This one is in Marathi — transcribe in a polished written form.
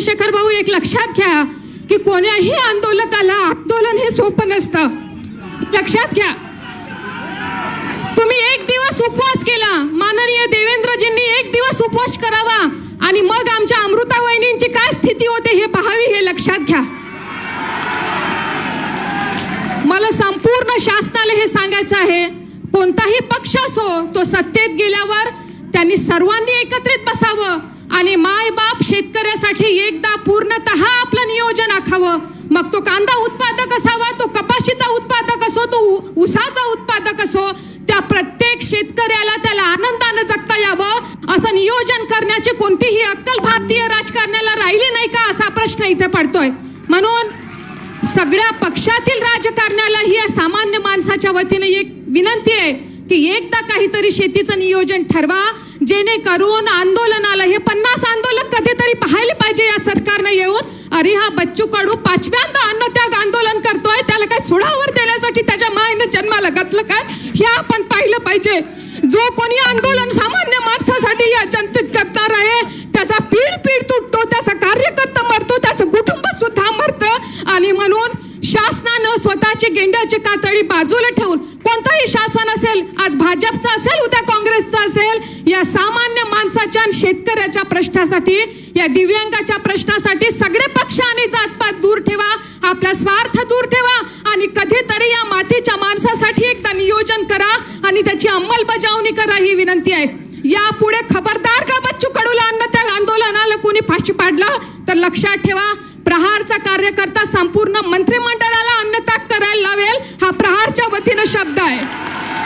चंद्रशेखर भाऊ एक लक्षात घ्या की कोण्याही आंदोलकाला आंदोलन हे सोपं नसतं. लक्षात घ्या. तुम्ही एक दिवस उपवास केला, माननीय देवेंद्रजींनी एक दिवस उपवास करावा आणि मग आमच्या अमृता वहिनींची काय स्थिती होते हे पाहावी, हे लक्षात घ्या. मला संपूर्ण शासनाला हे सांगायचं आहे, कोणताही पक्ष असो तो सत्तेत गेल्यावर त्यांनी सर्वांनी एकत्रित बसावं आणि माय बाप शेतकऱ्यासाठी एकदा पूर्णतः आपलं नियोजन आखावं. मग तो कांदा उत्पादक असावा, तो कपाशीचा उत्पादक असो, तो ऊसाचा उत्पादक असो, त्या प्रत्येक शेतकऱ्याला त्याला आनंदाने जगता यावं असं नियोजन करण्याची कोणतीही अक्कल भारतीय राजकारण्याला राहिली नाही का, असा प्रश्न इथे पडतोय. म्हणून सगळ्या पक्षातील राजकारण्याला ही सामान्य माणसाच्या वतीने एक विनंती आहे की एकदा काहीतरी शेतीचं नियोजन ठरवा, जेणेकरून आंदोलनाला हे 50 आंदोलक कधीतरी पाहायला पाहिजे या सरकारनं येऊन. अरे हा बच्चू कडू 5व्यांदा अन्नत्याग आंदोलन करतोय, त्याला काय सोडावर देण्यासाठी त्याच्या मायने जन्माला घातलं काय, हे आपण पाहिलं पाहिजे. जो कोणी आंदोलन सामान्य माणसासाठी या जनतेत करणार आहे त्याचा पीड तुटतो, त्याचा कार्यकर्ता मरतो, त्याचं कुटुंब सुद्धा मरतं. आणि म्हणून शासनानं स्वतःची गेंड्याची कातडी बाजूला ठेवून, कोणताही शासन असेल, आज भाजपचं असेल, उद्या काँग्रेसचं असेल, या सामान्य माणसाच्या आणि शेतकऱ्याच्या प्रश्नासाठी, या दिव्यांगाच्या प्रश्नासाठी सगळे पक्ष आणि जातपात दूर ठेवा, आपला स्वार्थ दूर ठेवा आणि कधीतरी या मातीच्या माणसासाठी एकदा नियोजन करा आणि त्याची अंमलबजावणी करा, ही विनंती आहे. यापुढे खबरदार का बच्चू कडूला अन्नत्याग आंदोलनाला कोणी फाशी पाडला तर लक्षात ठेवा, प्रहारचा कार्यकर्ता संपूर्ण मंत्रिमंडळाला अन्नत्याग करायला लावेल, हा प्रहारच्या वतीनं शब्द आहे.